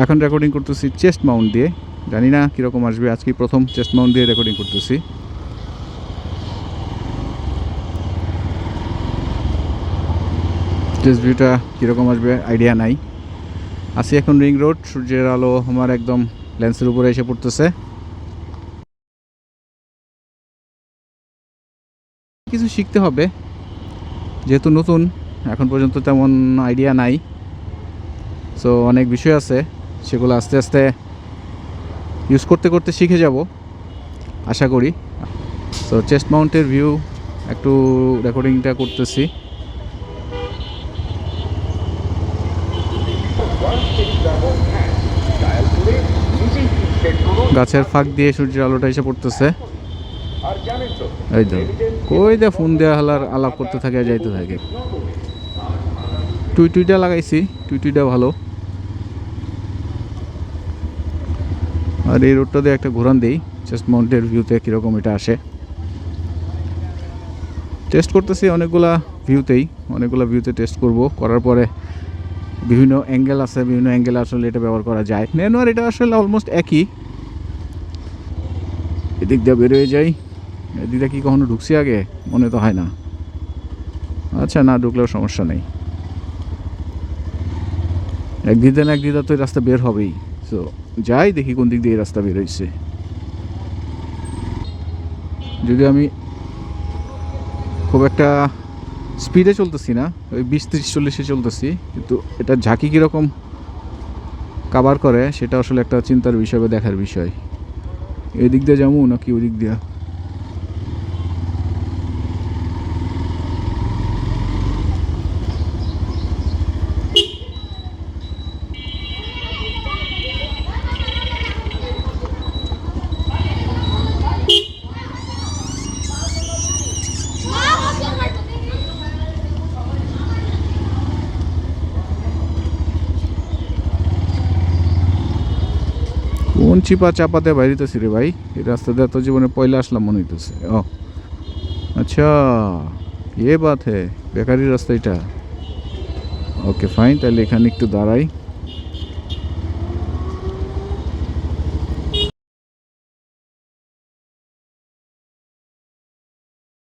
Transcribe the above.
এখন রেকর্ডিং করতেছি chest Mount দিয়ে, জানি না কীরকম আসবে, আজকে প্রথম চেস্ট মাউন্ট দিয়ে রেকর্ডিং করতেছি। চেস্ট ভিউটা কীরকম আসবে আইডিয়া নাই। আসি এখন রিং রোড, সূর্যের আলো আমার একদম লেন্সের উপরে এসে পড়তেছে। কিছু শিখতে হবে, যেহেতু নতুন, এখন পর্যন্ত তেমন আইডিয়া নাই। সো অনেক বিষয় আছে, সেগুলো আস্তে আস্তে ইউজ করতে করতে শিখে যাব আশা করি। সো চেস্ট মাউন্টের ভিউ একটু রেকর্ডিংটা করতেছি। গাছের ফাঁক দিয়ে সূর্যের আলোটা এসে পড়তেছে। এই তো কই দে ফোন দেওয়া হলার আলাপ করতে থাকে, যাইতে থাকে। টুইটা লাগাইছি, টুইটা ভালো। আর এই রোডটা দিয়ে একটা ঘোরান দিই, চেস্ট মাউন্টের ভিউতে কীরকম এটা আসে টেস্ট করতেছি। অনেকগুলা ভিউতে টেস্ট করব, করার পরে বিভিন্ন অ্যাঙ্গেল আছে, বিভিন্ন অ্যাঙ্গেলে আসলে এটা ব্যবহার করা যায়। নেন আর এটা আসলে অলমোস্ট একই। এদিক দিয়ে বেরোয় যাই, এদিকে কি কখনো ঢুকছি আগে মনে তো হয় না। আচ্ছা, না ঢুকলেও সমস্যা নেই, একদিকে না একদিকে তো এই রাস্তা বের হবেই। সো যাই দেখি কোন দিক দিয়ে এই রাস্তা বের হয়েছে। যদি আমি খুব একটা স্পিডে চলতেছি না, ওই 20-30-40-এ চলতেছি, কিন্তু এটা ঝাঁকি কীরকম কাভার করে সেটা আসলে একটা চিন্তার বিষয় বা দেখার বিষয়। এই দিক দিয়ে যাবো নাকি ওই দিক দিয়ে? কোন চিপা চাপাতে বাইরিতেছি রে ভাই, এই রাস্তাতে এত জীবনে পয়লা আসলাম মনে হইতেছে। ও আচ্ছা, এ বাত হে, বেকারি রাস্তা এটা। ওকে ফাইন, তাহলে এখানে একটু দাঁড়াই।